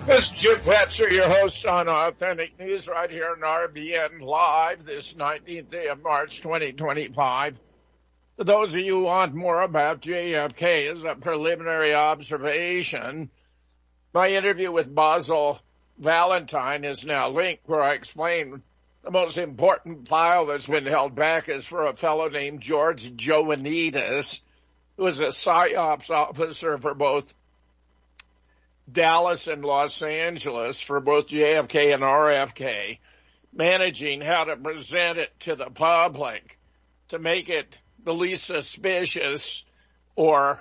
This is Jim Fetzer, your host on Authentic News right here on RBN Live this 19th day of March 2025. For those of you who want more about JFK as a preliminary observation, my interview with Basil Valentine is now linked, where I explain the most important file that's been held back is for a fellow named George Joannidis, who was a PSYOPs officer for both Dallas and Los Angeles, for both JFK and RFK, managing how to present it to the public to make it the least suspicious or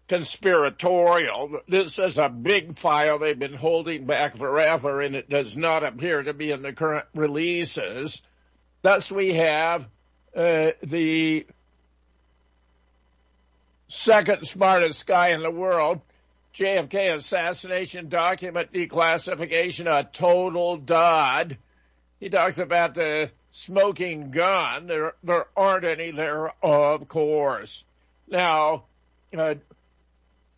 conspiratorial. This is a big file they've been holding back forever, and it does not appear to be in the current releases. Thus, we have the second smartest guy in the world, JFK assassination document declassification, a total dud. He talks about the smoking gun. There aren't any there, of course. Now,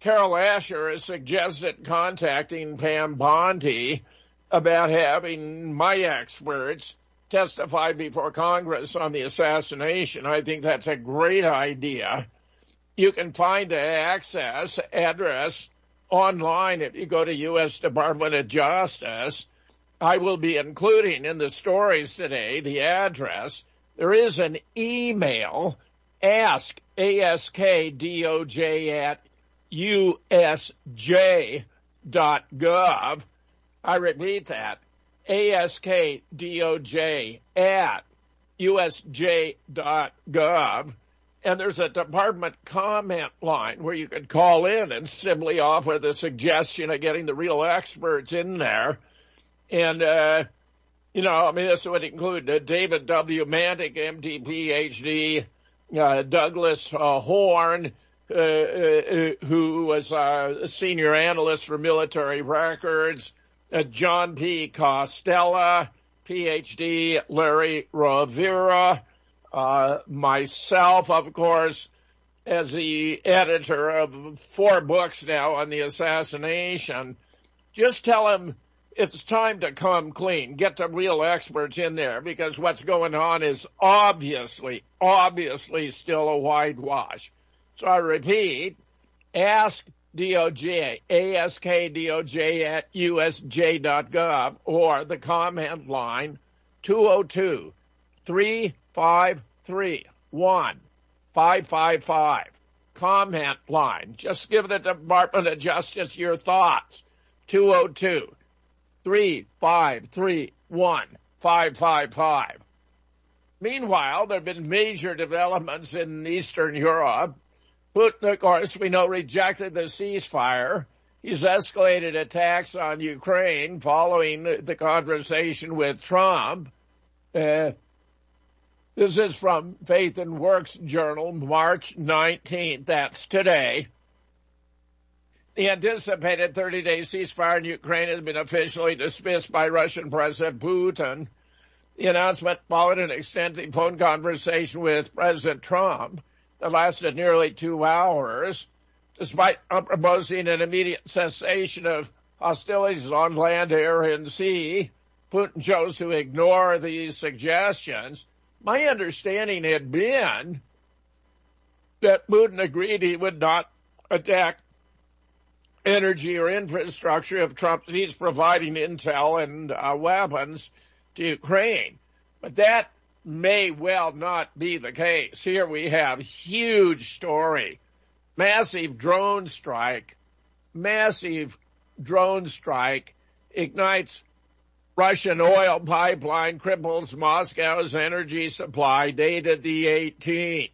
Carol Asher has suggested contacting Pam Bondi about having my experts testify before Congress on the assassination. I think that's a great idea. You can find the access address online if you go to U.S. Department of Justice. I will be including in the stories today the address. There is an email, askdoj at usj.gov. I repeat that, askdoj at usj.gov. And there's a department comment line where you can call in and simply offer the suggestion of getting the real experts in there. And, this would include David W. Mantic, MD, PhD, Douglas Horn, who was a senior analyst for military records, John P. Costella, PhD, Larry Rovira, myself, of course, as the editor of 4 books now on the assassination. Just tell them it's time to come clean. Get the real experts in there, because what's going on is obviously still a whitewash. So I repeat, ask DOJ, askdoj at usj.gov, or the comment line 202-353-1555. Comment line. Just give the Department of Justice your thoughts. 202-353-1555. Meanwhile, there have been major developments in Eastern Europe. Putin, of course, we know, rejected the ceasefire. He's escalated attacks on Ukraine following the conversation with Trump. This is from Faith and Works Journal, March 19th. That's today. The anticipated 30-day ceasefire in Ukraine has been officially dismissed by Russian President Putin. The announcement followed an extensive phone conversation with President Trump that lasted nearly 2 hours. Despite proposing an immediate cessation of hostilities on land, air, and sea, Putin chose to ignore these suggestions. My understanding had been that Putin agreed he would not attack energy or infrastructure if Trump ceased providing intel and weapons to Ukraine. But that may well not be the case. Here we have huge story. Massive drone strike ignites Russian oil pipeline, cripples Moscow's energy supply, dated the 18th.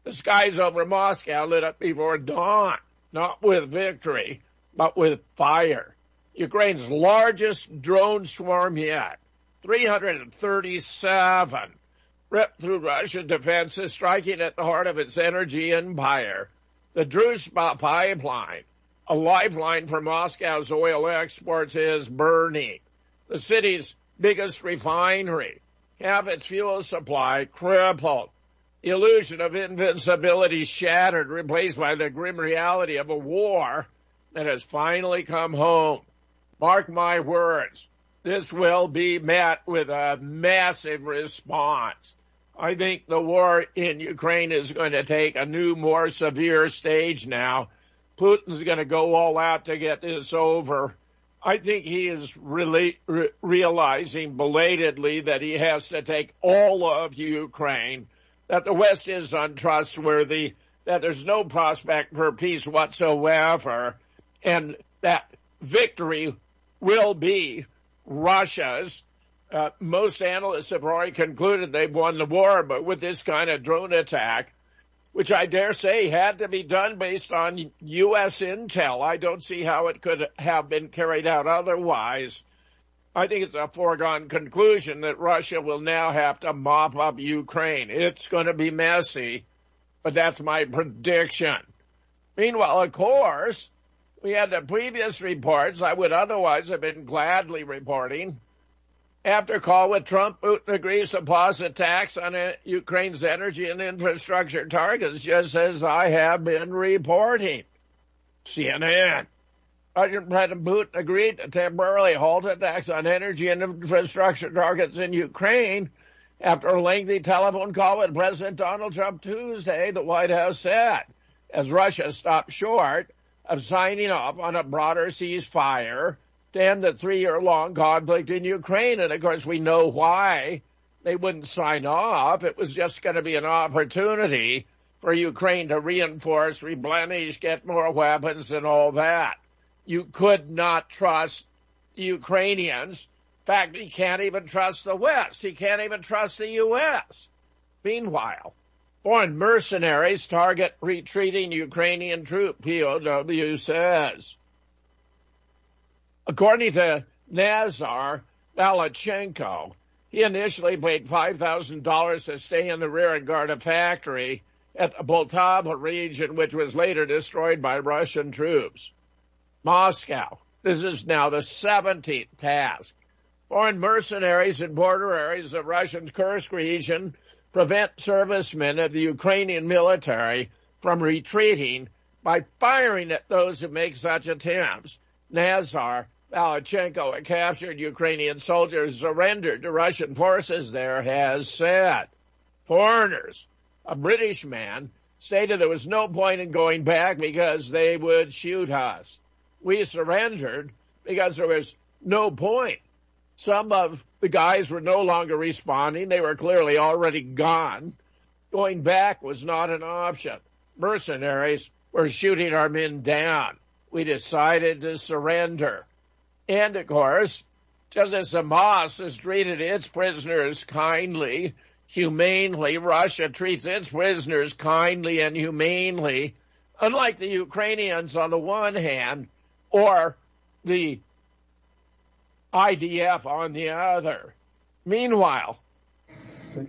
The skies over Moscow lit up before dawn, not with victory, but with fire. Ukraine's largest drone swarm yet, 337, ripped through Russian defenses, striking at the heart of its energy empire. The Druzhba pipeline, a lifeline for Moscow's oil exports, is burning. The city's biggest refinery, half its fuel supply crippled. The illusion of invincibility shattered, replaced by the grim reality of a war that has finally come home. Mark my words, this will be met with a massive response. I think the war in Ukraine is going to take a new, more severe stage now. Putin's going to go all out to get this over. I think he is really realizing belatedly that he has to take all of Ukraine, that the West is untrustworthy, that there's no prospect for peace whatsoever, and that victory will be Russia's. Most analysts have already concluded they've won the war, but with this kind of drone attack, which I dare say had to be done based on U.S. intel, I don't see how it could have been carried out otherwise. I think it's a foregone conclusion that Russia will now have to mop up Ukraine. It's going to be messy, but that's my prediction. Meanwhile, of course, we had the previous reports I would otherwise have been gladly reporting. After call with Trump, Putin agrees to pause attacks on Ukraine's energy and infrastructure targets, just as I have been reporting. CNN. Russian President Putin agreed to temporarily halt attacks on energy and infrastructure targets in Ukraine after a lengthy telephone call with President Donald Trump Tuesday, the White House said, as Russia stopped short of signing off on a broader ceasefire to end the 3-year-long conflict in Ukraine. And, of course, we know why they wouldn't sign off. It was just going to be an opportunity for Ukraine to reinforce, replenish, get more weapons and all that. You could not trust the Ukrainians. In fact, he can't even trust the West. He can't even trust the U.S. Meanwhile, foreign mercenaries target retreating Ukrainian troop, POW says. According to Nazar Balachenko, he initially paid $5,000 to stay in the rear and guard a factory at the Poltava region, which was later destroyed by Russian troops. Moscow. This is now the 17th task. Foreign mercenaries in border areas of Russia's Kursk region prevent servicemen of the Ukrainian military from retreating by firing at those who make such attempts. Nazar Balachenko, a captured Ukrainian soldier who surrendered to Russian forces there, has said. Foreigners, a British man, stated there was no point in going back because they would shoot us. We surrendered because there was no point. Some of the guys were no longer responding. They were clearly already gone. Going back was not an option. Mercenaries were shooting our men down. We decided to surrender. And, of course, just as Hamas has treated its prisoners kindly, humanely, Russia treats its prisoners kindly and humanely, unlike the Ukrainians on the one hand, or the IDF on the other. Meanwhile,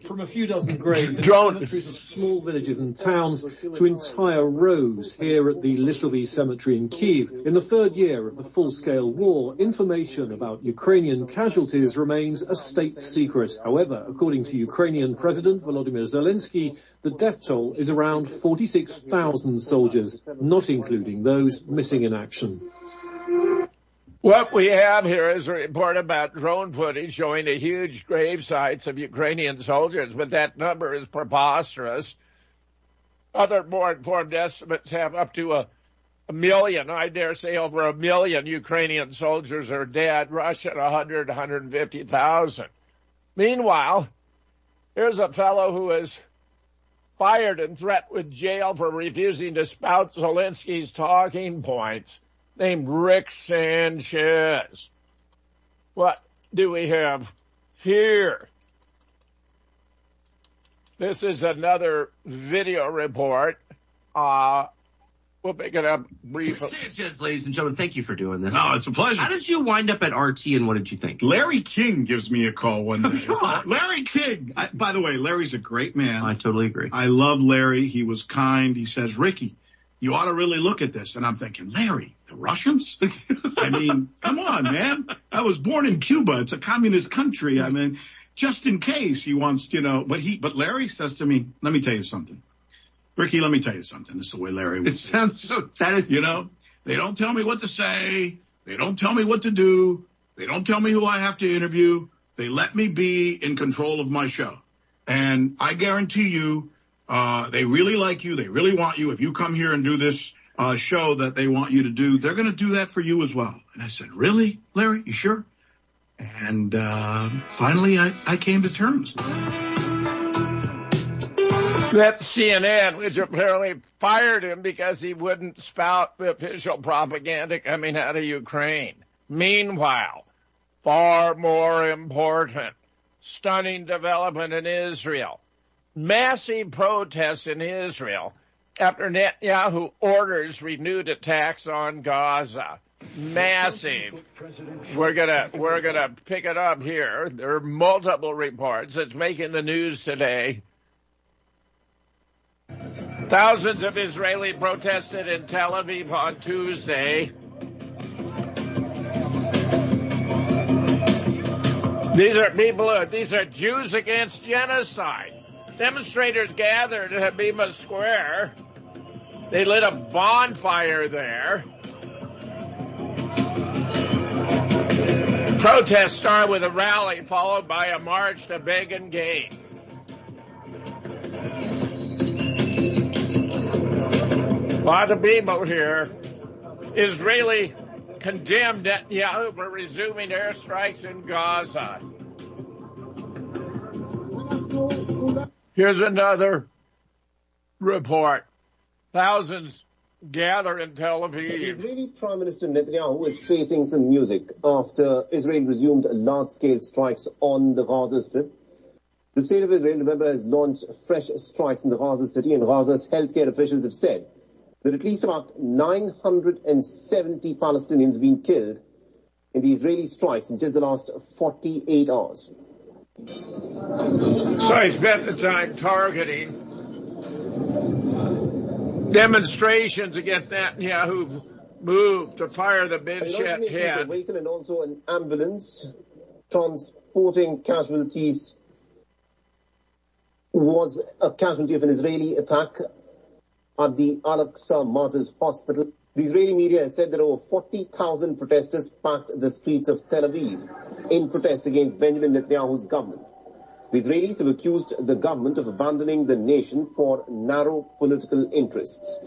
from a few dozen graves in cemeteries of small villages and towns to entire rows here at the Lysovy cemetery in Kyiv. In the third year of the full-scale war, information about Ukrainian casualties remains a state secret. However, according to Ukrainian President Volodymyr Zelensky, the death toll is around 46,000 soldiers, not including those missing in action. What we have here is a report about drone footage showing the huge grave sites of Ukrainian soldiers, but that number is preposterous. Other more informed estimates have up to a million, I dare say over 1 million Ukrainian soldiers are dead, Russia 100, 150,000. Meanwhile, here's a fellow who is fired and threatened with jail for refusing to spout Zelensky's talking points, named Rick Sanchez. What do we have here? This is another video report. We'll pick it up briefly. Sanchez, ladies and gentlemen, thank you for doing this. Oh, it's a pleasure. How did you wind up at RT, and what did you think? Larry King gives me a call one day. Come on. Larry King. By the way, Larry's a great man. I totally agree. I love Larry. He was kind. He says, Ricky, you ought to really look at this. And I'm thinking, Larry, the Russians? I mean, come on, man. I was born in Cuba. It's a communist country. I mean, just in case he wants, but Larry says to me, let me tell you something. Ricky, let me tell you something. This is the way Larry would say. It sounds so sad. They don't tell me what to say. They don't tell me what to do. They don't tell me who I have to interview. They let me be in control of my show. And I guarantee you, they really like you. They really want you. If you come here and do this show that they want you to do, they're going to do that for you as well. And I said, really, Larry? You sure? And finally, I came to terms. That's CNN, which apparently fired him because he wouldn't spout the official propaganda coming out of Ukraine. Meanwhile, far more important, stunning development in Israel. Massive protests in Israel after Netanyahu orders renewed attacks on Gaza. Massive. We're gonna pick it up here. There are multiple reports. It's making the news today. Thousands of Israelis protested in Tel Aviv on Tuesday. These are Jews against genocide. Demonstrators gathered at Habima Square. They lit a bonfire there. Protests started with a rally followed by a march to Begin Gate. A lot of people here. Israeli condemned Netanyahu for resuming airstrikes in Gaza. Here's another report. Thousands gather in Tel Aviv. The Israeli Prime Minister Netanyahu is facing some music after Israel resumed large-scale strikes on the Gaza Strip. The state of Israel, remember, has launched fresh strikes in the Gaza city, and Gaza's healthcare officials have said that at least about 970 Palestinians have been killed in the Israeli strikes in just the last 48 hours. So he spent the time targeting demonstrations against Netanyahu move to fire the Binshet head. A vehicle and also an ambulance transporting casualties was a casualty of an Israeli attack at the Al-Aqsa Martyrs Hospital. The Israeli media has said that over 40,000 protesters packed the streets of Tel Aviv in protest against Benjamin Netanyahu's government. The Israelis have accused the government of abandoning the nation for narrow political interests.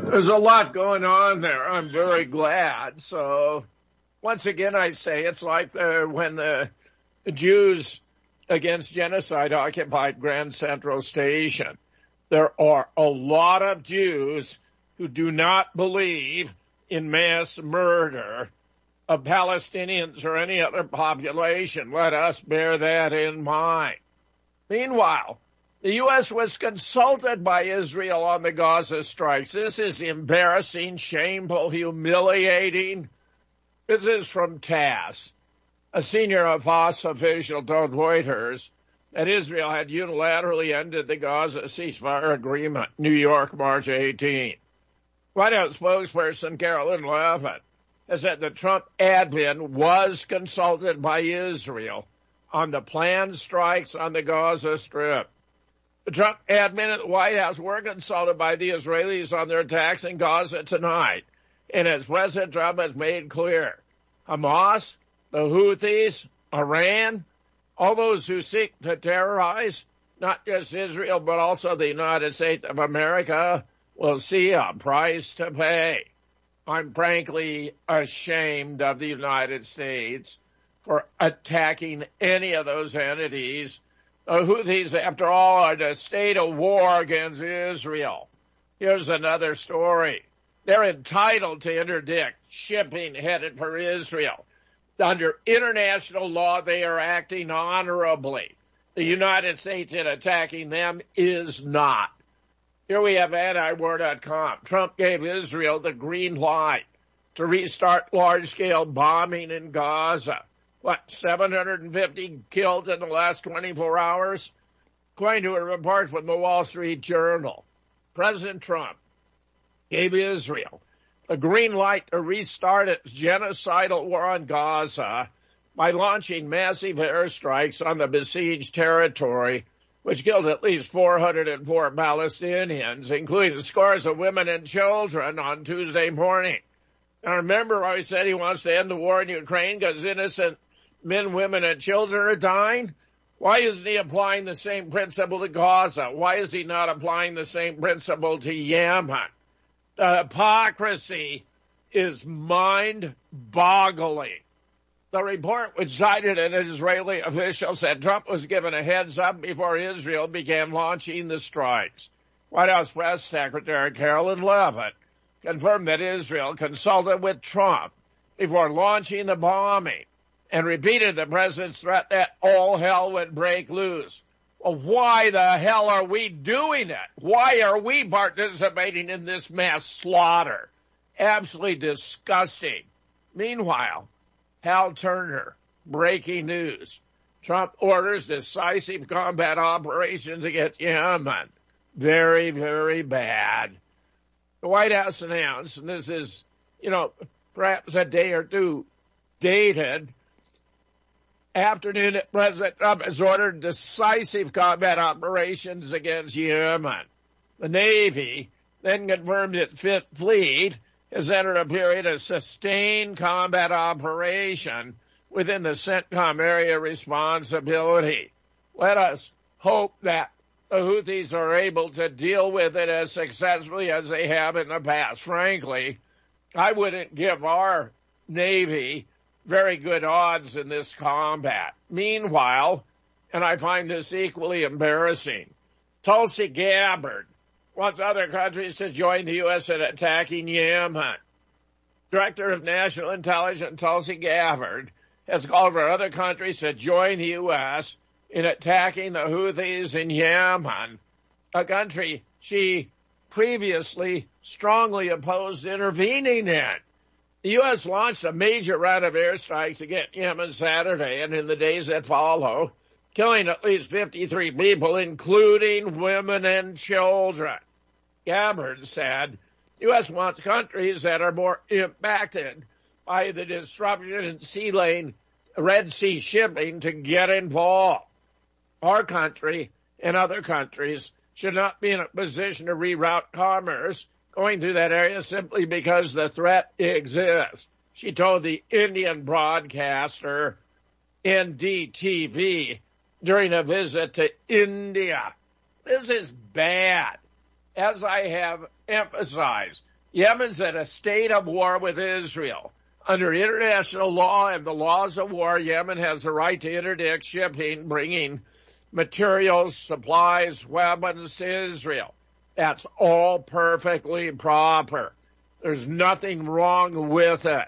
There's a lot going on there. I'm very glad. So, once again, I say it's like when the Jews against genocide occupied Grand Central Station. There are a lot of Jews who do not believe in mass murder of Palestinians or any other population. Let us bear that in mind. Meanwhile, the U.S. was consulted by Israel on the Gaza strikes. This is embarrassing, shameful, humiliating. This is from TASS. A senior Hamas official told Reuters that Israel had unilaterally ended the Gaza ceasefire agreement, New York, March 18. White House spokesperson Carolyn Leavitt has said the Trump admin was consulted by Israel on the planned strikes on the Gaza Strip. The Trump admin at the White House were consulted by the Israelis on their attacks in Gaza tonight. And as President Trump has made clear, Hamas, the Houthis, Iran, all those who seek to terrorize not just Israel but also the United States of America will see a price to pay. I'm frankly ashamed of the United States for attacking any of those entities. The Houthis, after all, are in a state of war against Israel. Here's another story. They're entitled to interdict shipping headed for Israel. Under international law, they are acting honorably. The United States in attacking them is not. Here we have antiwar.com. Trump gave Israel the green light to restart large-scale bombing in Gaza. 750 killed in the last 24 hours? According to a report from the Wall Street Journal, President Trump gave Israel a green light to restart its genocidal war on Gaza by launching massive airstrikes on the besieged territory which killed at least 404 Palestinians, including scores of women and children on Tuesday morning. Now remember how he said he wants to end the war in Ukraine because innocent men, women, and children are dying? Why isn't he applying the same principle to Gaza? Why is he not applying the same principle to Yemen? The hypocrisy is mind-boggling. The report, which cited an Israeli official, said Trump was given a heads up before Israel began launching the strikes. White House Press Secretary Carolyn Leavitt confirmed that Israel consulted with Trump before launching the bombing and repeated the president's threat that all hell would break loose. Well, why the hell are we doing it? Why are we participating in this mass slaughter? Absolutely disgusting. Meanwhile, Hal Turner, breaking news. Trump orders decisive combat operations against Yemen. Very, very bad. The White House announced, and this is, perhaps a day or two dated, afternoon that President Trump has ordered decisive combat operations against Yemen. The Navy then confirmed its Fifth Fleet has entered a period of sustained combat operation within the CENTCOM area responsibility. Let us hope that the Houthis are able to deal with it as successfully as they have in the past. Frankly, I wouldn't give our Navy very good odds in this combat. Meanwhile, and I find this equally embarrassing, Tulsi Gabbard wants other countries to join the U.S. in attacking Yemen. Director of National Intelligence Tulsi Gabbard has called for other countries to join the U.S. in attacking the Houthis in Yemen, a country she previously strongly opposed intervening in. The U.S. launched a major round of airstrikes against Yemen Saturday and in the days that follow, killing at least 53 people, including women and children. Gabbard said the U.S. wants countries that are more impacted by the disruption in sea lane, Red Sea shipping to get involved. Our country and other countries should not be in a position to reroute commerce going through that area simply because the threat exists, she told the Indian broadcaster NDTV during a visit to India. This is bad. As I have emphasized, Yemen's in a state of war with Israel. Under international law and the laws of war, Yemen has the right to interdict shipping, bringing materials, supplies, weapons to Israel. That's all perfectly proper. There's nothing wrong with it.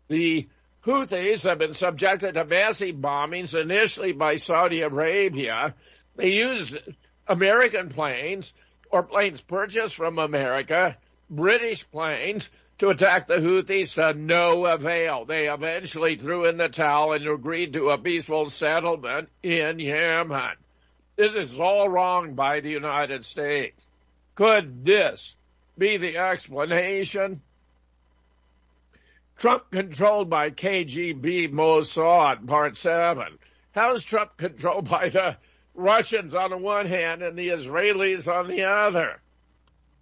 The Houthis have been subjected to massive bombings, initially by Saudi Arabia. They used American planes or planes purchased from America, British planes, to attack the Houthis to no avail. They eventually threw in the towel and agreed to a peaceful settlement in Yemen. This is all wrong by the United States. Could this be the explanation? Trump controlled by KGB Mossad, Part 7. How is Trump controlled by the Russians on the one hand and the Israelis on the other?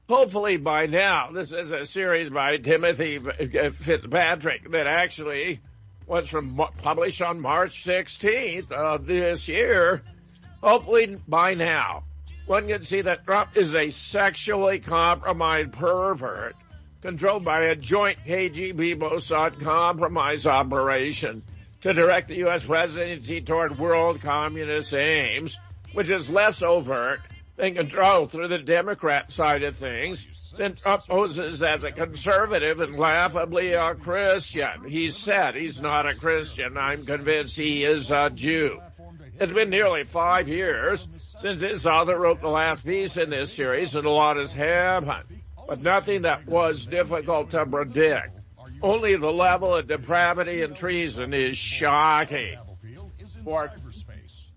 Hopefully by now, this is a series by Timothy Fitzpatrick that actually was published on March 16th of this year. Hopefully by now, one can see that Trump is a sexually compromised pervert controlled by a joint KGB Mossad compromise operation to direct the U.S. presidency toward world communist aims, which is less overt than control through the Democrat side of things, since Trump poses as a conservative and laughably a Christian. He said he's not a Christian. I'm convinced he is a Jew. It's been nearly 5 years since his author wrote the last piece in this series, and a lot has happened, but nothing that was difficult to predict. Only the level of depravity and treason is shocking. For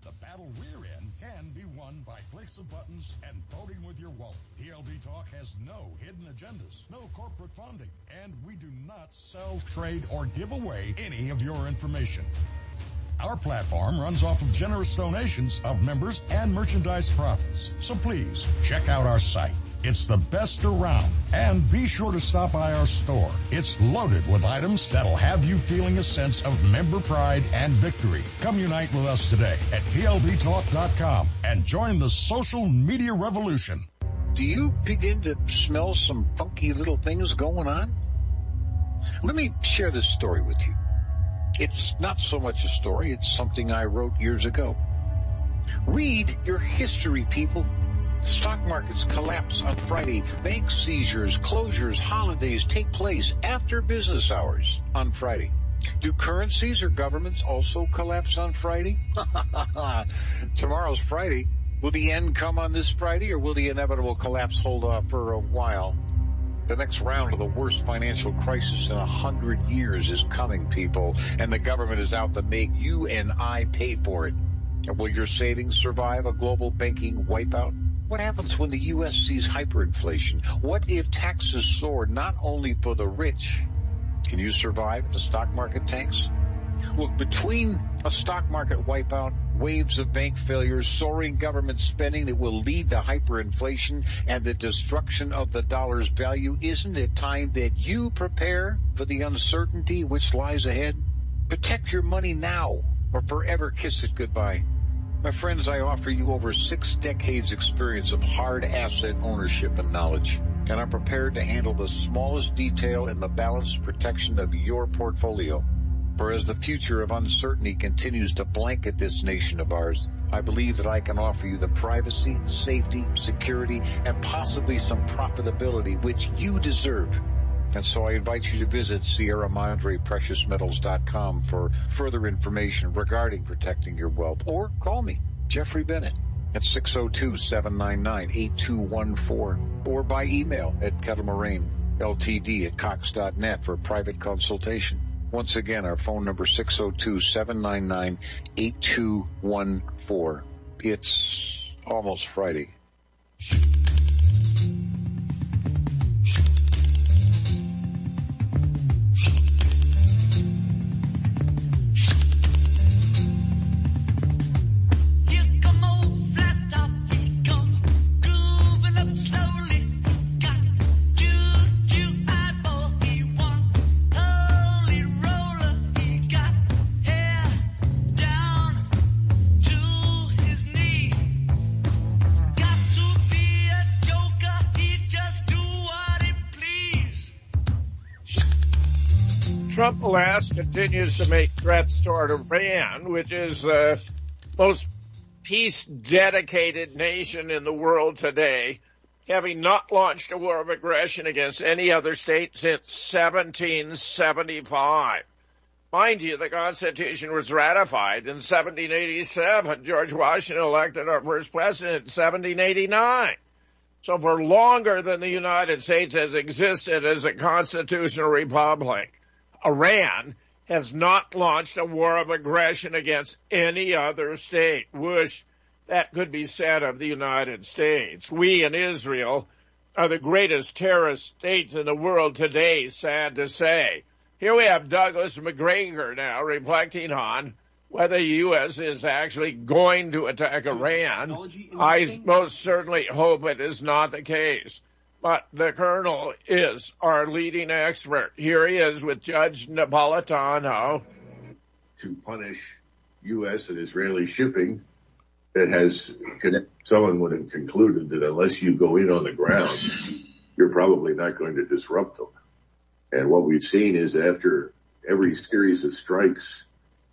the battle we're in can be won by clicks of buttons and voting with your wallet. TLD Talk has no hidden agendas, no corporate funding, and we do not sell, trade, or give away any of your information. Our platform runs off of generous donations of members and merchandise profits. So please, check out our site. It's the best around. And be sure to stop by our store. It's loaded with items that'll have you feeling a sense of member pride and victory. Come unite with us today at TLBTalk.com and join the social media revolution. Do you begin to smell some funky little things going on? Let me share this story with you. It's not so much a story, it's something I wrote years ago. Read your history, people. Stock markets collapse on Friday. Bank seizures, closures, holidays take place after business hours on Friday. Do currencies or governments also collapse on Friday? Tomorrow's Friday. Will the end come on this Friday, or will the inevitable collapse hold off for a while? The next round of the worst financial crisis in 100 years is coming, people, and the government is out to make you and I pay for it. And will your savings survive a global banking wipeout? What happens when the U.S. sees hyperinflation? What if taxes soar not only for the rich? Can you survive if the stock market tanks? Look, between a stock market wipeout, waves of bank failures, soaring government spending that will lead to hyperinflation, and the destruction of the dollar's value, isn't it time that you prepare for the uncertainty which lies ahead? Protect your money now, or forever kiss it goodbye. My friends, I offer you over 6 decades experience of hard asset ownership and knowledge, and I'm prepared to handle the smallest detail in the balanced protection of your portfolio. For as the future of uncertainty continues to blanket this nation of ours, I believe that I can offer you the privacy, safety, security, and possibly some profitability which you deserve. And so I invite you to visit Sierra Madre PreciousMetals.com for further information regarding protecting your wealth. Or call me, Jeffrey Bennett, at 602-799-8214. Or by email at kettlemoraine.ltd@cox.net for a private consultation. Once again, our phone number 602-799-8214. It's almost Friday. Trump, alas, continues to make threats toward Iran, which is the most peace-dedicated nation in the world today, having not launched a war of aggression against any other state since 1775. Mind you, the Constitution was ratified in 1787. George Washington elected our first president in 1789. So for longer than the United States has existed as a constitutional republic, Iran has not launched a war of aggression against any other state. Wish that could be said of the United States. We in Israel are the greatest terrorist states in the world today, sad to say. Here we have Douglas McGregor now reflecting on whether the U.S. is actually going to attack Iran. I most certainly hope it is not the case. But the colonel is our leading expert. Here he is with Judge Napolitano. To punish U.S. and Israeli shipping that has, someone would have concluded that unless you go in on the ground, you're probably not going to disrupt them. And what we've seen is after every series of strikes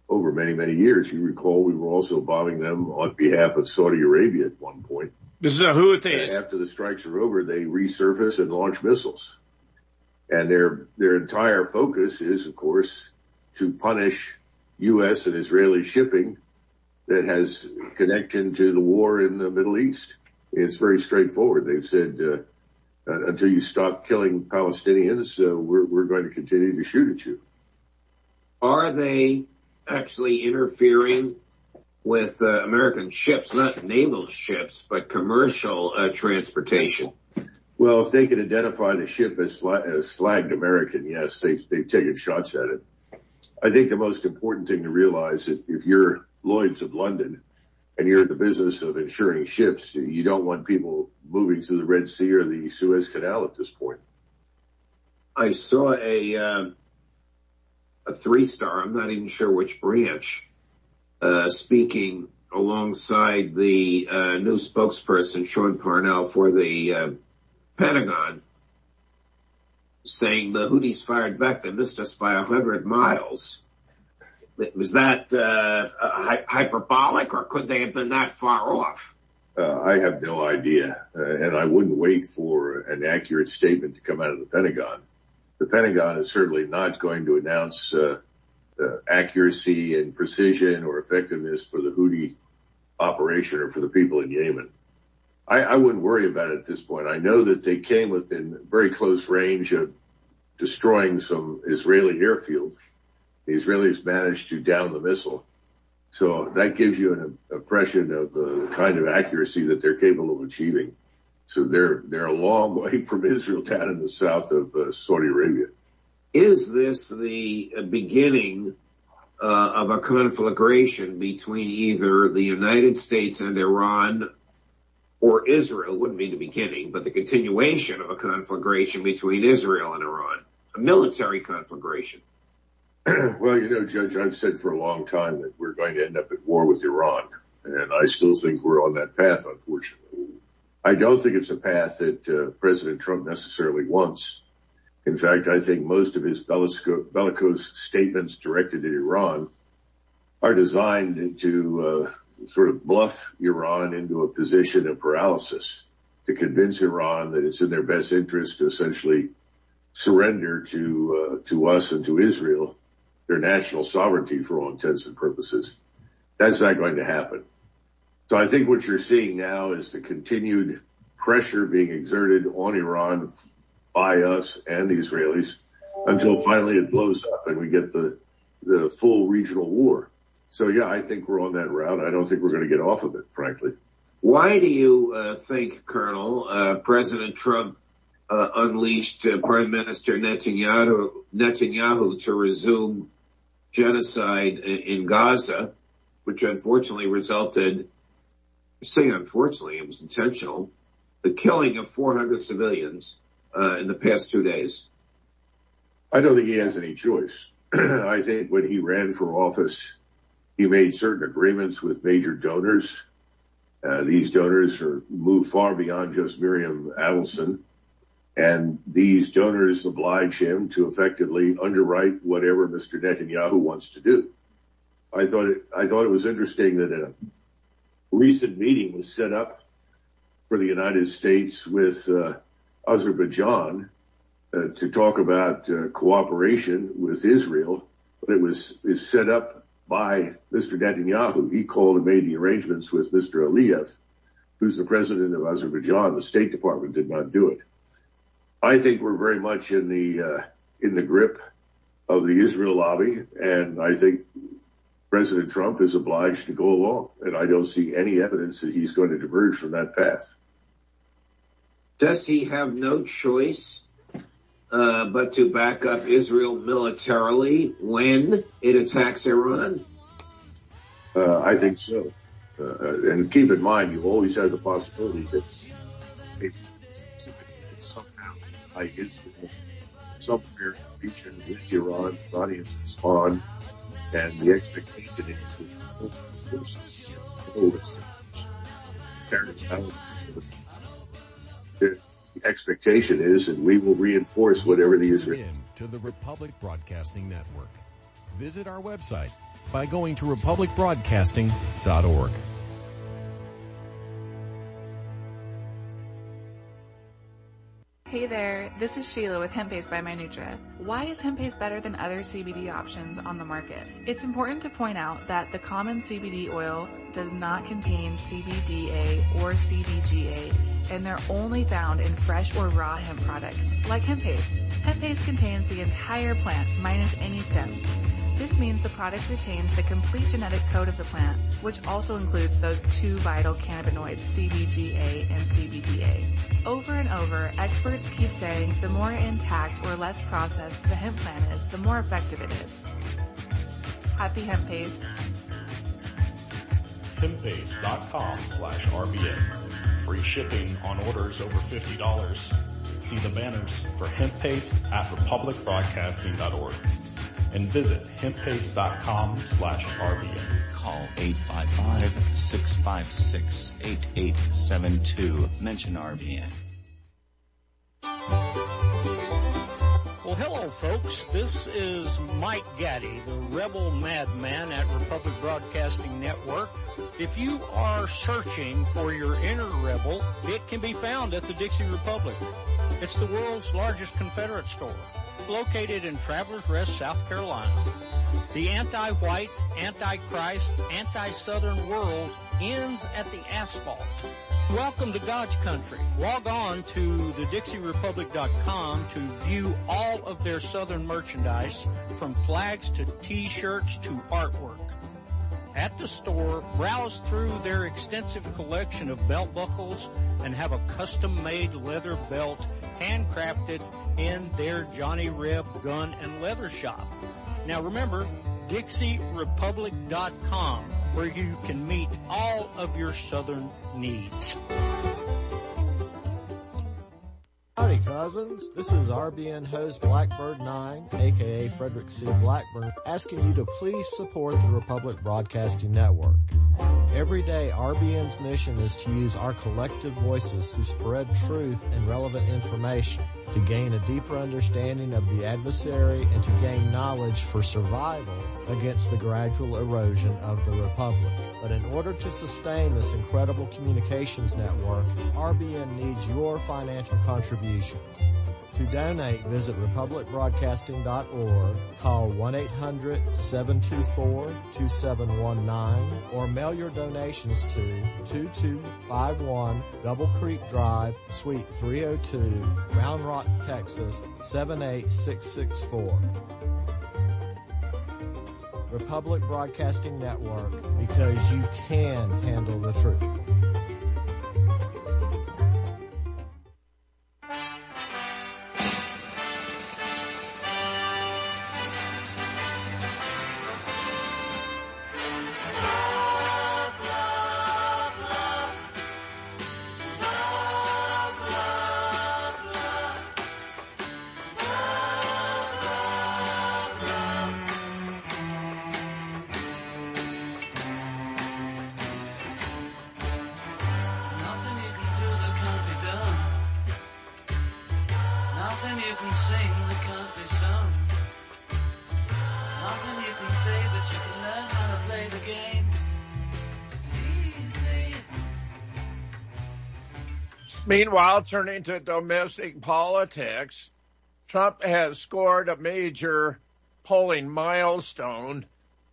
over many, many years, you recall we were also bombing them on behalf of Saudi Arabia at one point. This is the Houthis. And after the strikes are over, they resurface and launch missiles. And their entire focus is, of course, to punish U.S. and Israeli shipping that has connection to the war in the Middle East. It's very straightforward. They've said, until you stop killing Palestinians, we're going to continue to shoot at you. Are they actually interfering with American ships, not naval ships, but commercial transportation? Well, if they can identify the ship as flagged American, yes, they've taken shots at it. I think the most important thing to realize is if you're Lloyd's of London and you're in the business of insuring ships, you don't want people moving through the Red Sea or the Suez Canal at this point. I saw a 3-star, I'm not even sure which branch, speaking alongside the new spokesperson, Sean Parnell, for the Pentagon, saying the Houthis fired back. They missed us by 100 miles. Was that hyperbolic, or could they have been that far off? I have no idea, and I wouldn't wait for an accurate statement to come out of the Pentagon. The Pentagon is certainly not going to announce accuracy and precision or effectiveness for the Houthi operation or for the people in Yemen. I wouldn't worry about it at this point. I know that they came within very close range of destroying some Israeli airfields. The Israelis managed to down the missile. So that gives you an impression of the kind of accuracy that they're capable of achieving. So they're a long way from Israel down in the south of Saudi Arabia. Is this the beginning of a conflagration between either the United States and Iran, or Israel? Wouldn't be the beginning, but the continuation of a conflagration between Israel and Iran, a military conflagration? Well, Judge, I've said for a long time that we're going to end up at war with Iran, and I still think we're on that path, unfortunately. I don't think it's a path that President Trump necessarily wants. In fact, I think most of his bellicose statements directed at Iran are designed to sort of bluff Iran into a position of paralysis, to convince Iran that it's in their best interest to essentially surrender to us and to Israel their national sovereignty for all intents and purposes. That's not going to happen. So I think what you're seeing now is the continued pressure being exerted on Iran by us and the Israelis until finally it blows up and we get the full regional war. So, yeah, I think we're on that route. I don't think we're going to get off of it, frankly. Why do you think, Colonel, President Trump unleashed Prime Minister Netanyahu to resume genocide in Gaza, which unfortunately resulted, I say unfortunately, it was intentional, the killing of 400 civilians in the past 2 days? I don't think he has any choice. I think when he ran for office, he made certain agreements with major donors. These donors move far beyond just Miriam Adelson. And these donors oblige him to effectively underwrite whatever Mr. Netanyahu wants to do. I thought it was interesting that a recent meeting was set up for the United States with Azerbaijan to talk about cooperation with Israel, but it's set up by Mr. Netanyahu. He called and made the arrangements with Mr. Aliyev, who's the president of Azerbaijan. The State Department did not do it. I think we're very much in the grip of the Israel lobby, and I think President Trump is obliged to go along, and I don't see any evidence that he's going to diverge from that path. Does he have no choice but to back up Israel militarily when it attacks Iran? I think so. And keep in mind, you always have the possibility that somehow somewhere in the region with Iran, Iranians respond, and the expectation is the expectation is, and we will reinforce whatever the Israel. To the Republic Broadcasting Network. Visit our website by going to republicbroadcasting.org. Hey there, this is Sheila with Hemp Paste by Minutra. Why is hemp paste better than other CBD options on the market? It's important to point out that the common CBD oil does not contain CBDA or CBGA, and they're only found in fresh or raw hemp products, like hemp paste. Hemp paste contains the entire plant, minus any stems. This means the product retains the complete genetic code of the plant, which also includes those two vital cannabinoids, CBGA and CBDA. Over and over, experts keep saying the more intact or less processed the hemp plant is, the more effective it is. Happy Hemp Paste. Hemppaste.com/RBN. Free shipping on orders over $50. See the banners for Hemp Paste at republicbroadcasting.org and visit hemppaste.com/RBN. Call 855-656-8872. Mention RBN. Well, hello, folks. This is Mike Gaddy, the rebel madman at Republic Broadcasting Network. If you are searching for your inner rebel, it can be found at the Dixie Republic. It's the world's largest Confederate store, located in Travelers Rest, South Carolina. The anti-white, anti-Christ, anti-Southern world ends at the asphalt. Welcome to God's country. Log on to thedixierepublic.com to view all of their Southern merchandise, from flags to T-shirts to artwork. At the store, browse through their extensive collection of belt buckles and have a custom-made leather belt handcrafted in their Johnny Reb gun and leather shop. Now remember, DixieRepublic.com, where you can meet all of your Southern needs. Howdy, cousins. This is RBN host Blackbird 9, a.k.a. Frederick C. Blackburn, asking you to please support the Republic Broadcasting Network. Every day, RBN's mission is to use our collective voices to spread truth and relevant information, to gain a deeper understanding of the adversary, and to gain knowledge for survival against the gradual erosion of the Republic. But in order to sustain this incredible communications network, RBN needs your financial contributions. To donate, visit republicbroadcasting.org, call 1-800-724-2719, or mail your donations to 2251 Double Creek Drive, Suite 302, Round Rock, Texas, 78664. Republic Broadcasting Network, because you can handle the truth. Meanwhile, turning to domestic politics, Trump has scored a major polling milestone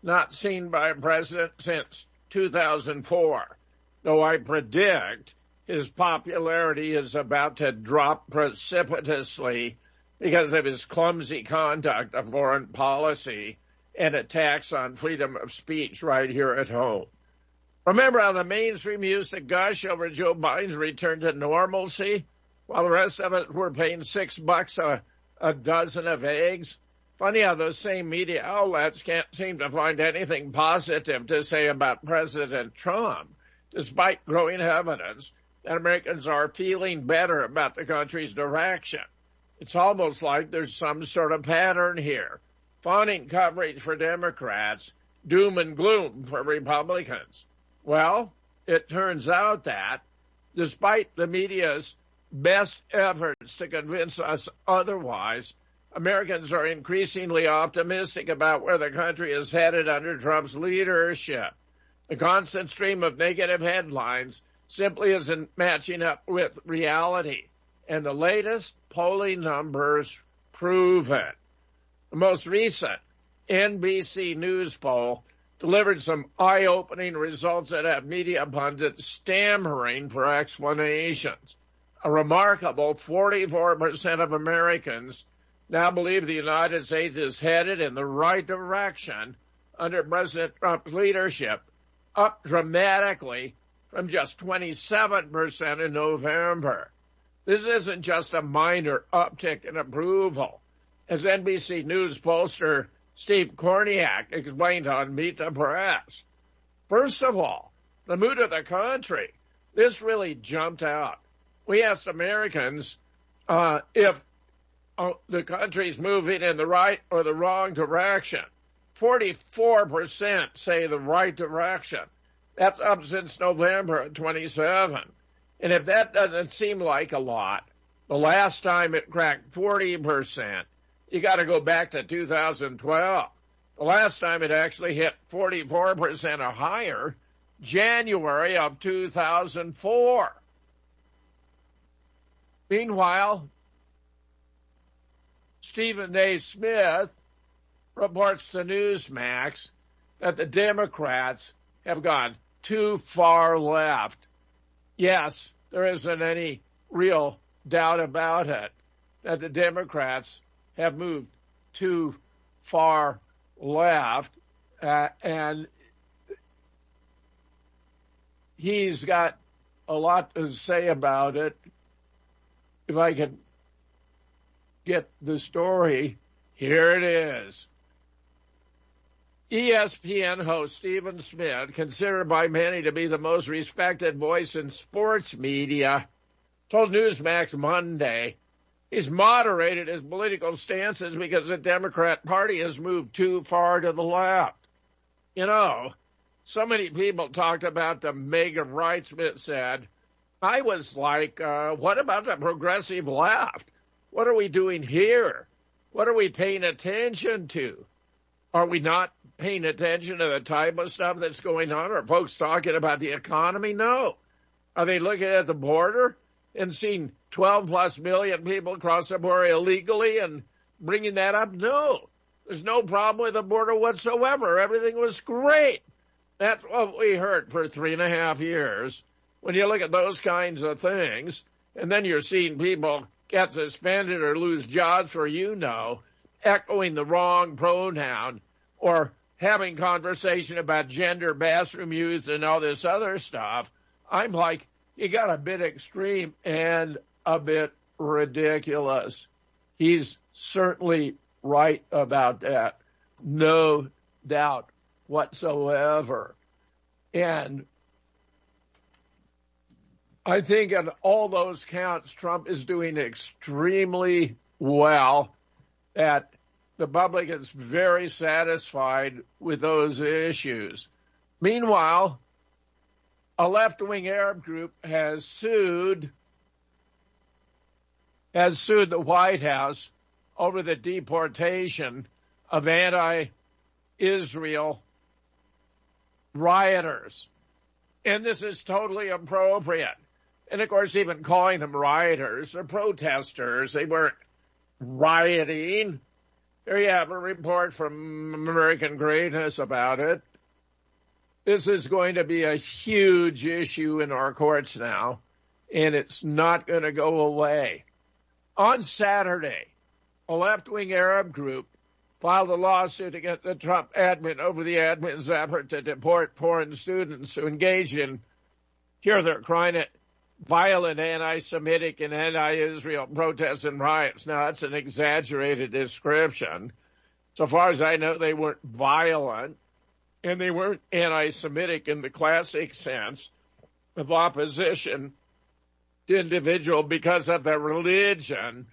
not seen by a president since 2004, though I predict his popularity is about to drop precipitously because of his clumsy conduct of foreign policy and attacks on freedom of speech right here at home. Remember how the mainstream used to gush over Joe Biden's return to normalcy while the rest of it were paying $6 a dozen of eggs? Funny how those same media outlets can't seem to find anything positive to say about President Trump, despite growing evidence that Americans are feeling better about the country's direction. It's almost like there's some sort of pattern here. Fawning coverage for Democrats, doom and gloom for Republicans. Well, it turns out that, despite the media's best efforts to convince us otherwise, Americans are increasingly optimistic about where the country is headed under Trump's leadership. The constant stream of negative headlines simply isn't matching up with reality, and the latest polling numbers prove it. The most recent NBC News poll delivered some eye-opening results that have media pundits stammering for explanations. A remarkable 44% of Americans now believe the United States is headed in the right direction under President Trump's leadership, up dramatically from just 27% in November. This isn't just a minor uptick in approval. As NBC News pollster Steve Korniak explained on Meet the Press. First of all, the mood of the country. This really jumped out. We asked Americans if the country's moving in the right or the wrong direction. 44% say the right direction. That's up since November of 27. And if that doesn't seem like a lot, the last time it cracked 40%, you got to go back to 2012. The last time it actually hit 44% or higher, January of 2004. Meanwhile, Stephen A. Smith reports to Newsmax that the Democrats have gone too far left. Yes, there isn't any real doubt about it, that the Democrats have moved too far left, and he's got a lot to say about it. If I can get the story, here it is. ESPN host Stephen Smith, considered by many to be the most respected voice in sports media, told Newsmax Monday he's moderated his political stances because the Democrat Party has moved too far to the left. You know, so many people talked about the MAGA right, Smith said. I was like, what about the progressive left? What are we doing here? What are we paying attention to? Are we not paying attention to the type of stuff that's going on? Are folks talking about the economy? No. Are they looking at the border and seeing 12+ million people cross the border illegally and bringing that up? No. There's no problem with the border whatsoever. Everything was great. That's what we heard for 3.5 years. When you look at those kinds of things, and then you're seeing people get suspended or lose jobs for, echoing the wrong pronoun or having conversation about gender, bathroom use, and all this other stuff, I'm like, you got a bit extreme and a bit ridiculous. He's certainly right about that. No doubt whatsoever. And I think on all those counts, Trump is doing extremely well, that the public is very satisfied with those issues. Meanwhile, a left-wing Arab group has sued the White House over the deportation of anti-Israel rioters. And this is totally appropriate. And, of course, even calling them rioters or protesters, they weren't rioting. Here you have a report from American Greatness about it. This is going to be a huge issue in our courts now, and it's not going to go away. On Saturday, a left-wing Arab group filed a lawsuit against the Trump admin over the admin's effort to deport foreign students who engaged in, here they're crying it, violent anti-Semitic and anti-Israel protests and riots. Now, that's an exaggerated description. So far as I know, they weren't violent, and they weren't anti-Semitic in the classic sense of opposition to individual because of their religion.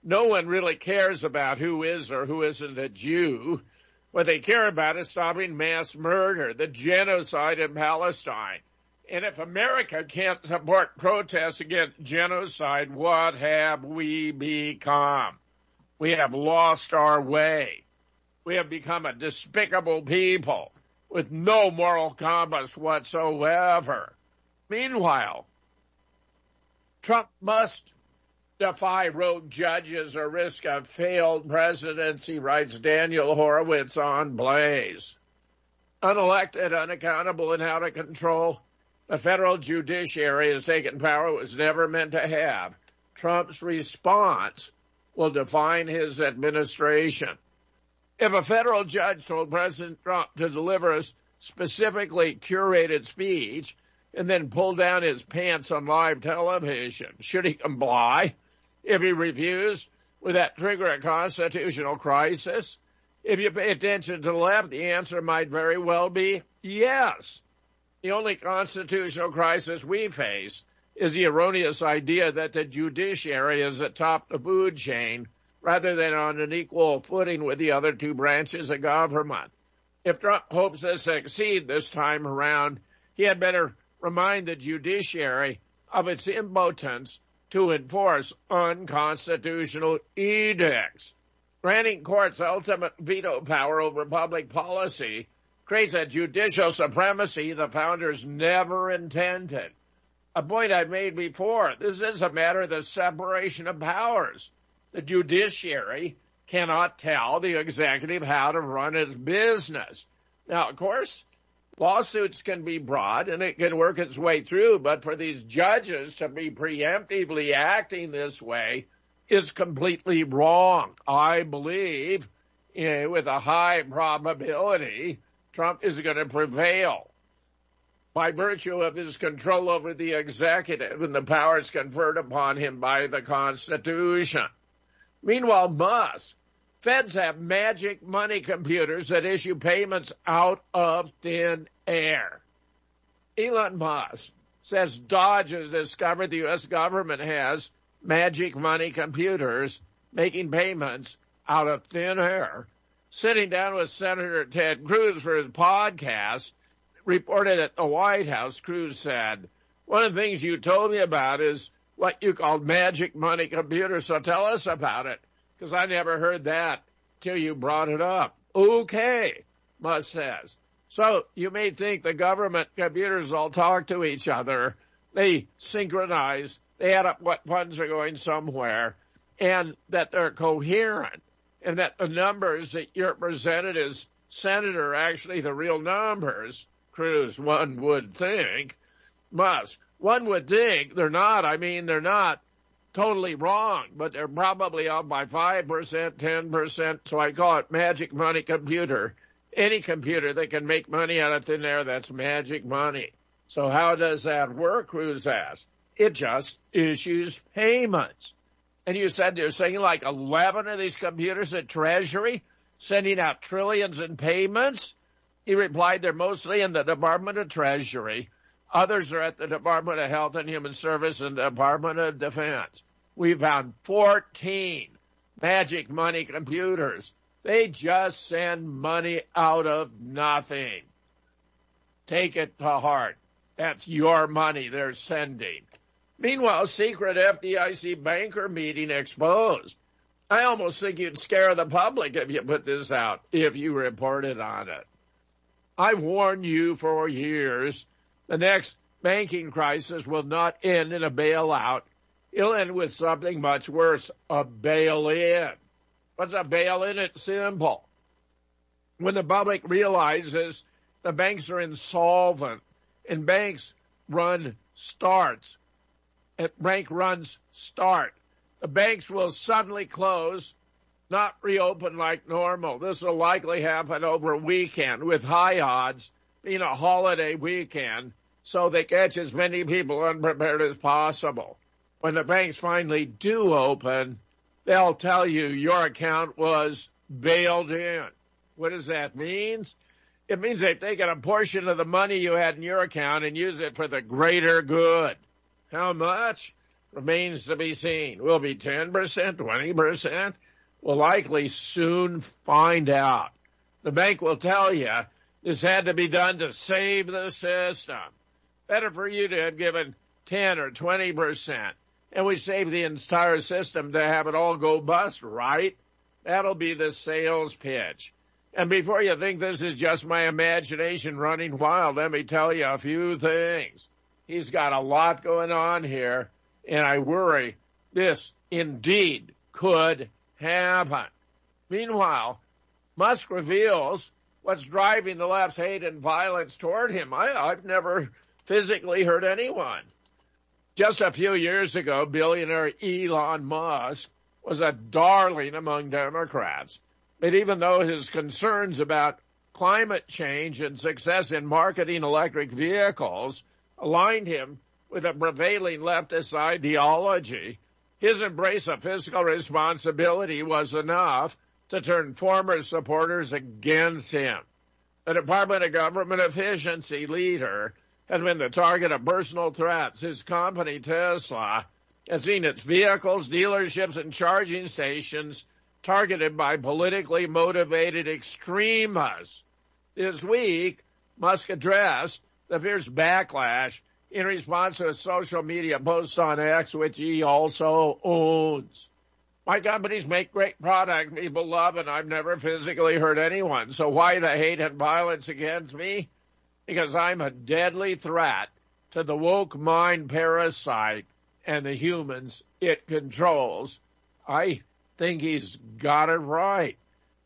No one really cares about who is or who isn't a Jew. What they care about is stopping mass murder, the genocide in Palestine. And if America can't support protests against genocide, what have we become? We have lost our way. We have become a despicable people with no moral compass whatsoever. Meanwhile, Trump must defy rogue judges or risk a failed presidency, writes Daniel Horowitz on Blaze. Unelected, unaccountable, and out of control, the federal judiciary has taken power it was never meant to have. Trump's response will define his administration. If a federal judge told President Trump to deliver a specifically curated speech and then pull down his pants on live television, should he comply? If he refused, would that trigger a constitutional crisis? If you pay attention to the left, the answer might very well be yes. The only constitutional crisis we face is the erroneous idea that the judiciary is atop the food chain rather than on an equal footing with the other two branches of government. If Trump hopes to succeed this time around, he had better remind the judiciary of its impotence to enforce unconstitutional edicts. Granting courts ultimate veto power over public policy creates a judicial supremacy the founders never intended. A point I've made before, this is a matter of the separation of powers. The judiciary cannot tell the executive how to run its business. Now, of course, lawsuits can be brought and it can work its way through, but for these judges to be preemptively acting this way is completely wrong. I believe, with a high probability, Trump is going to prevail by virtue of his control over the executive and the powers conferred upon him by the Constitution. Meanwhile, Musk, feds have magic money computers that issue payments out of thin air. Elon Musk says Dodge has discovered the U.S. government has magic money computers making payments out of thin air. Sitting down with Senator Ted Cruz for his podcast, reported at the White House, Cruz said, "One of the things you told me about is what you called magic money computers, so tell us about it, because I never heard that till you brought it up." Okay, Musk says. So you may think the government computers all talk to each other. They synchronize. They add up what funds are going somewhere, and that they're coherent, and that the numbers that you're presented as senator are actually the real numbers. Cruz, one would think. Musk, one would think. They're not. I mean, they're not totally wrong, but they're probably off by 5%, 10%, so I call it magic money computer. Any computer that can make money out of thin air, that's magic money. So how does that work, Cruz asked? It just issues payments. And you said there's saying like 11 of these computers at Treasury sending out trillions in payments? He replied they're mostly in the Department of Treasury. Others are at the Department of Health and Human Services and the Department of Defense. We found 14 magic money computers. They just send money out of nothing. Take it to heart. That's your money they're sending. Meanwhile, secret FDIC banker meeting exposed. I almost think you'd scare the public if you put this out, if you reported on it. I warned you for years. The next banking crisis will not end in a bailout. It'll end with something much worse, a bail-in. What's a bail-in? It's simple. When the public realizes the banks are insolvent and banks run starts, bank runs start, the banks will suddenly close, not reopen like normal. This will likely happen over a weekend with high odds being a holiday weekend, so they catch as many people unprepared as possible. When the banks finally do open, they'll tell you your account was bailed in. What does that mean? It means they've taken a portion of the money you had in your account and used it for the greater good. How much? Remains to be seen. Will it be 10%, 20%? We'll likely soon find out. The bank will tell you this had to be done to save the system. Better for you to have given 10 or 20%, and we save the entire system to have it all go bust, right? That'll be the sales pitch. And before you think this is just my imagination running wild, let me tell you a few things. He's got a lot going on here, and I worry this indeed could happen. Meanwhile, Musk reveals what's driving the left's hate and violence toward him. I've never physically hurt anyone. Just a few years ago, billionaire Elon Musk was a darling among Democrats. But even though his concerns about climate change and success in marketing electric vehicles aligned him with a prevailing leftist ideology, his embrace of fiscal responsibility was enough to turn former supporters against him. The Department of Government Efficiency leader has been the target of personal threats. His company, Tesla, has seen its vehicles, dealerships, and charging stations targeted by politically motivated extremists. This week, Musk addressed the fierce backlash in response to a social media post on X, which he also owns. My companies make great product people love, and I've never physically hurt anyone. So why the hate and violence against me? Because I'm a deadly threat to the woke mind parasite and the humans it controls. I think he's got it right.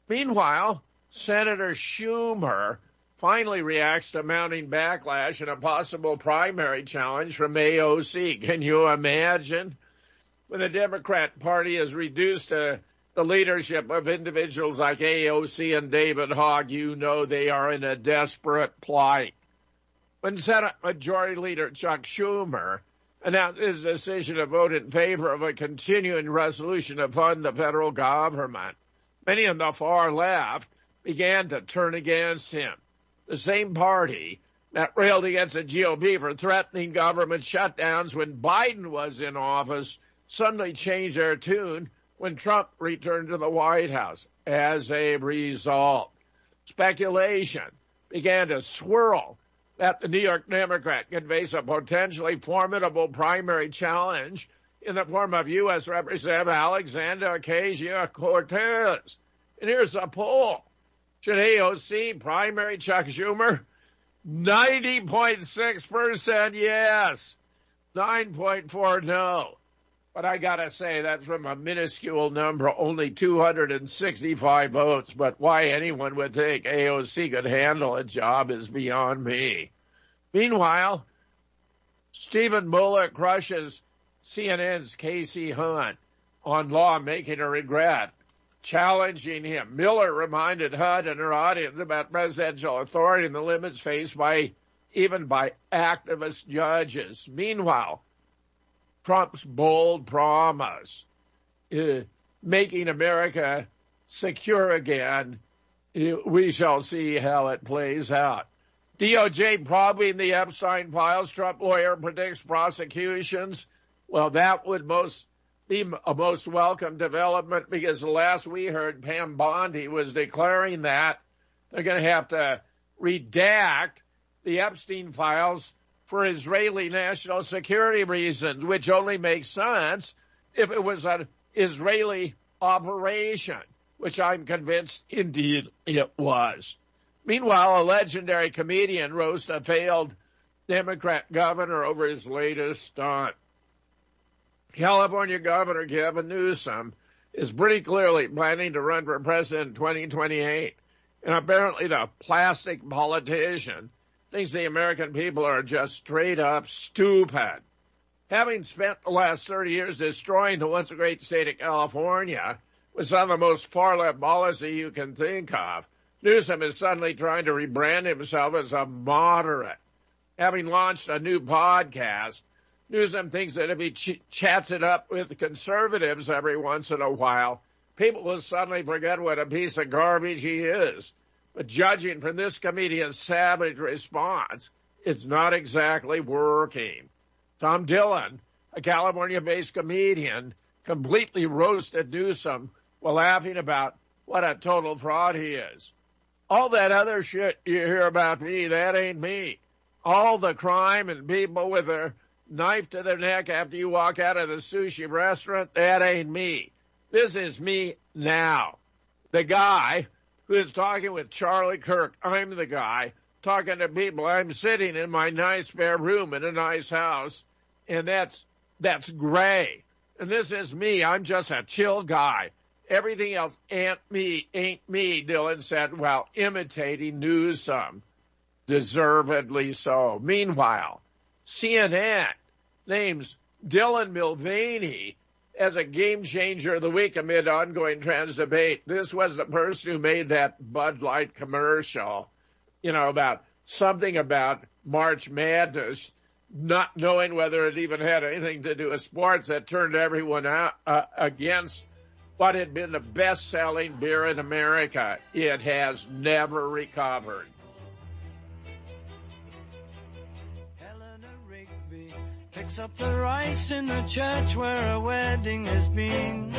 Meanwhile, Senator Schumer finally reacts to mounting backlash and a possible primary challenge from AOC. Can you imagine? When the Democrat Party is reduced to the leadership of individuals like AOC and David Hogg, you know they are in a desperate plight. When Senate Majority Leader Chuck Schumer announced his decision to vote in favor of a continuing resolution to fund the federal government, many on the far left began to turn against him. The same party that railed against the GOP for threatening government shutdowns when Biden was in office suddenly changed their tune when Trump returned to the White House. As a result, speculation began to swirl that the New York Democrat could face a potentially formidable primary challenge in the form of U.S. Representative Alexandria Ocasio-Cortez. And here's a poll. Should AOC primary Chuck Schumer? 90.6% yes, 9.4% no. But I got to say, that's from a minuscule number, only 265 votes. But why anyone would think AOC could handle a job is beyond me. Meanwhile, Stephen Bullock crushes CNN's Casey Hunt on lawmaking a regret, challenging him. Miller reminded Hunt and her audience about presidential authority and the limits faced even by activist judges. Meanwhile, Trump's bold promise, making America secure again, we shall see how it plays out. DOJ probing the Epstein files. Trump lawyer predicts prosecutions. Well, that would be a most welcome development, because the last we heard, Pam Bondi was declaring that they're going to have to redact the Epstein files for Israeli national security reasons, which only makes sense if it was an Israeli operation, which I'm convinced indeed it was. Meanwhile, a legendary comedian roasts a failed Democrat governor over his latest stunt. California Governor Gavin Newsom is pretty clearly planning to run for president in 2028. And apparently the plastic politician thinks the American people are just straight up stupid. Having spent the last 30 years destroying the once great state of California with some of the most far-left policy you can think of, Newsom is suddenly trying to rebrand himself as a moderate. Having launched a new podcast, Newsom thinks that if he chats it up with conservatives every once in a while, people will suddenly forget what a piece of garbage he is. But judging from this comedian's savage response, it's not exactly working. Tom Dillon, a California-based comedian, completely roasted Newsom while laughing about what a total fraud he is. All that other shit you hear about me, that ain't me. All the crime and people with their knife to their neck after you walk out of the sushi restaurant, that ain't me. This is me now. The guy who is talking with Charlie Kirk, I'm the guy talking to people. I'm sitting in my nice spare room in a nice house, and that's gray. And this is me. I'm just a chill guy. Everything else ain't me, Dillon said, while imitating Newsom. Deservedly so. Meanwhile, CNN names Dylan Mulvaney as a game changer of the week amid ongoing trans debate. This was the person who made that Bud Light commercial, about something about March Madness, not knowing whether it even had anything to do with sports, that turned everyone out against what had been the best-selling beer in America. It has never recovered. Picks up the rice in the church where a wedding has been.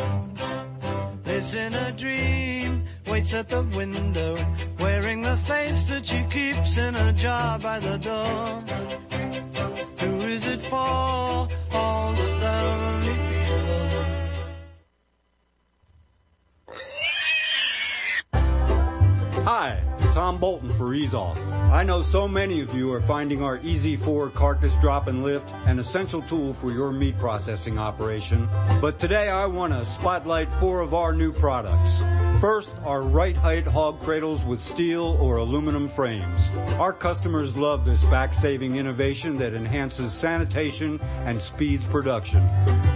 Lives in a dream, waits at the window, wearing the face that she keeps in a jar by the door. Who is it for? All the lonely people. Hi, Tom Bolton for Ease Off. I know so many of you are finding our Easy 4 carcass drop and lift an essential tool for your meat processing operation. But today I want to spotlight 4 of our new products. First, our right height hog cradles with steel or aluminum frames. Our customers love this back-saving innovation that enhances sanitation and speeds production.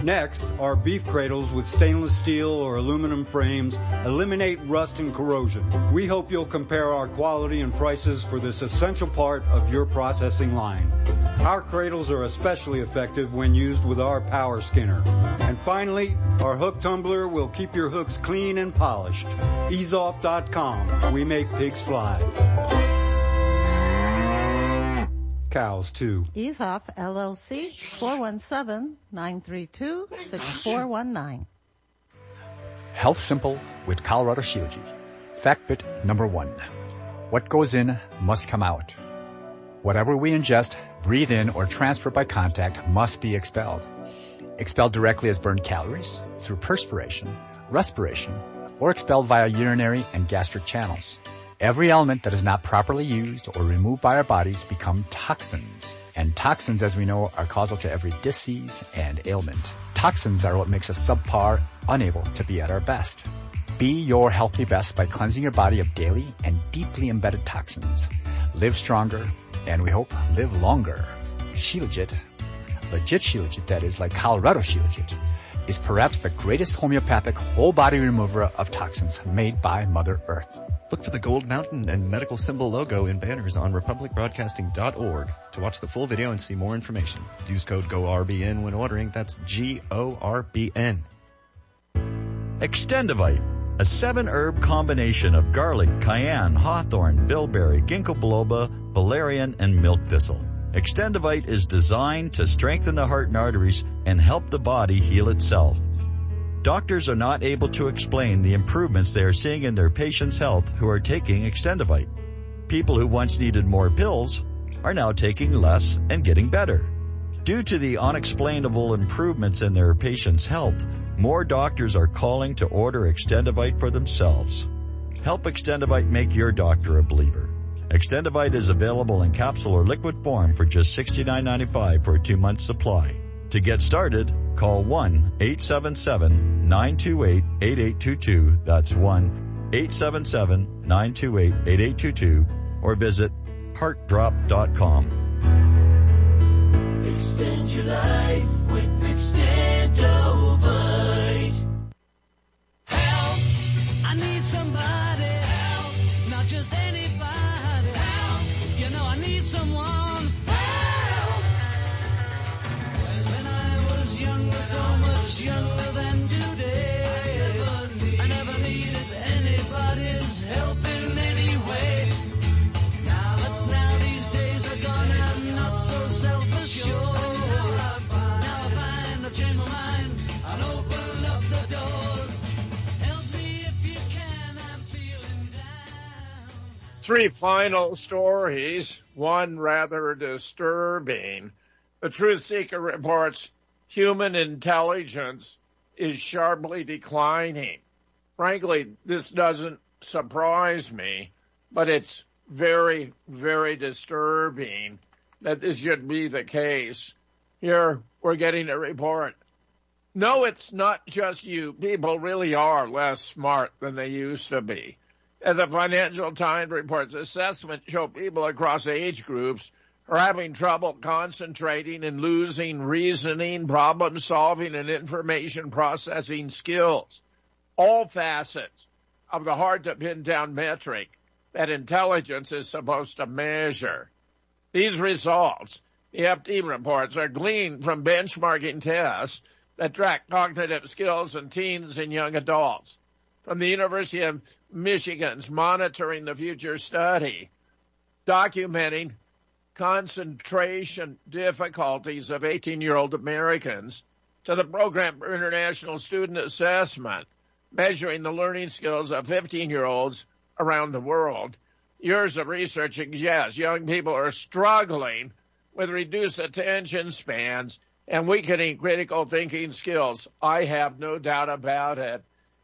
Next, our beef cradles with stainless steel or aluminum frames eliminate rust and corrosion. We hope you'll compare our quality and prices for this essential part of your processing line. Our cradles are especially effective when used with our power skinner. And finally, our hook tumbler will keep your hooks clean and polished. EaseOff.com. We make pigs fly. Cows, too. Ease Off, LLC, 417-932-6419. Health Simple with Colorado Shilajit. Fact bit number 1. What goes in must come out. Whatever we ingest, breathe in, or transfer by contact must be expelled. Expelled directly as burned calories, through perspiration, respiration, or expelled via urinary and gastric channels. Every element that is not properly used or removed by our bodies become toxins. And toxins, as we know, are causal to every disease and ailment. Toxins are what makes us subpar, unable to be at our best. Be your healthy best by cleansing your body of daily and deeply embedded toxins. Live stronger, and we hope live longer. Shilajit, legit Shilajit, that is, like Colorado Shilajit, is perhaps the greatest homeopathic whole-body remover of toxins made by Mother Earth. Look for the gold mountain and medical symbol logo in banners on republicbroadcasting.org to watch the full video and see more information. Use code GORBN when ordering. That's GORBN. Extendivite, a 7-herb combination of garlic, cayenne, hawthorn, bilberry, ginkgo biloba, valerian, and milk thistle. Extendivite is designed to strengthen the heart and arteries and help the body heal itself. Doctors are not able to explain the improvements they are seeing in their patients' health who are taking Extendivite. People who once needed more pills are now taking less and getting better. Due to the unexplainable improvements in their patients' health, more doctors are calling to order Extendivite for themselves. Help Extendivite make your doctor a believer. Extendivite is available in capsule or liquid form for just $69.95 for a 2-month supply. To get started, call 1-877-928-8822. That's 1-877-928-8822 or visit heartdrop.com. Extend your life with Extendovite. Help! I need somebody. Help! Not just anybody. Help! You know I need someone. Help! When I was younger, so much younger than today, I never needed anybody's help in any way. Now these days are gone, I'm not so self-assured. Now I find I've changed my mind, I'll open up the doors. Help me if you can, I'm feeling down. 3 final stories, one rather disturbing. The Truth Seeker reports human intelligence is sharply declining. Frankly, this doesn't surprise me, but it's very, very disturbing that this should be the case. Here, we're getting a report. No, it's not just you. People really are less smart than they used to be. As the Financial Times reports, assessments show people across age groups are having trouble concentrating and losing reasoning, problem solving, and information processing skills. All facets of the hard-to-pin-down metric that intelligence is supposed to measure. These results, the FT reports, are gleaned from benchmarking tests that track cognitive skills in teens and young adults. From the University of Michigan's Monitoring the Future study, documenting concentration difficulties of 18-year-old Americans, to the Program for International Student Assessment, measuring the learning skills of 15-year-olds around the world. Years of research suggest young people are struggling with reduced attention spans and weakening critical thinking skills. I have no doubt about it.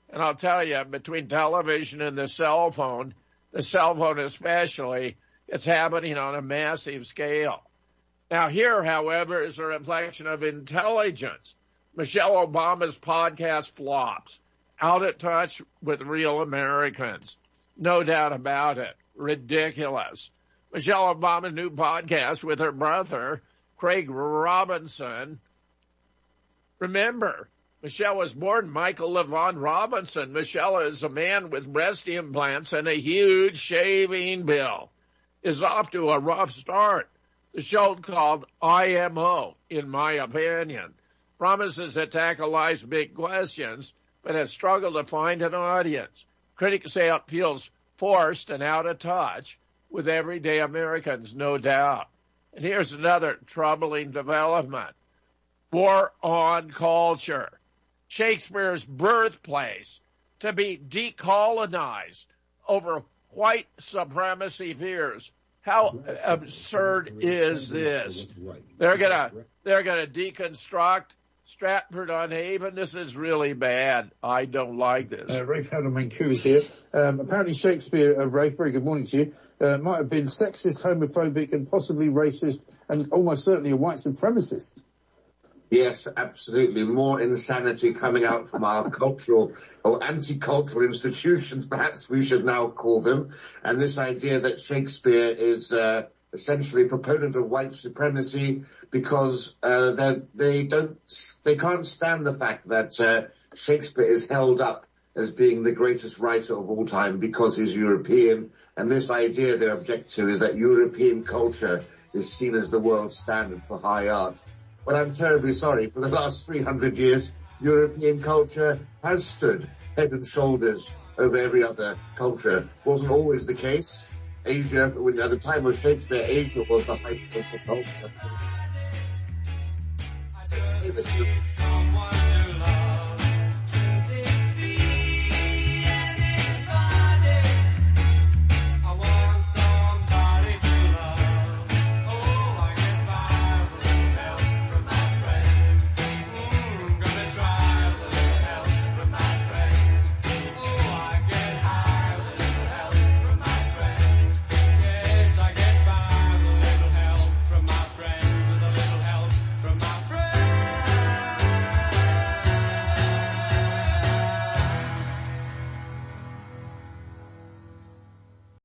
And I'll tell you, between television and the cell phone especially, it's happening on a massive scale. Now here, however, is a reflection of intelligence. Michelle Obama's podcast flops, out of touch with real Americans. No doubt about it. Ridiculous. Michelle Obama's new podcast with her brother, Craig Robinson. Remember, Michelle was born Michael LaVaughn Robinson. Michelle is a man with breast implants and a huge shaving bill. Is off to a rough start. The show called IMO, in my opinion, promises to tackle life's big questions, but has struggled to find an audience. Critics say it feels forced and out of touch with everyday Americans, no doubt. And here's another troubling development. War on culture. Shakespeare's birthplace to be decolonized over white supremacy fears. How absurd is this? They're gonna deconstruct Stratford-on-Avon. This is really bad. I don't like this. Rafe Hadelman Q is here. Apparently Shakespeare, Rafe, very good morning to you, might have been sexist, homophobic and possibly racist and almost certainly a white supremacist. Yes, absolutely. More insanity coming out from our cultural or anti-cultural institutions, perhaps we should now call them. And this idea that Shakespeare is essentially a proponent of white supremacy because they can't stand the fact that Shakespeare is held up as being the greatest writer of all time because he's European. And this idea they object to is that European culture is seen as the world standard for high art. But I'm terribly sorry. For the last 300 years, European culture has stood head and shoulders over every other culture. Wasn't always the case. Asia, at the time of Shakespeare, Asia was the height of the culture.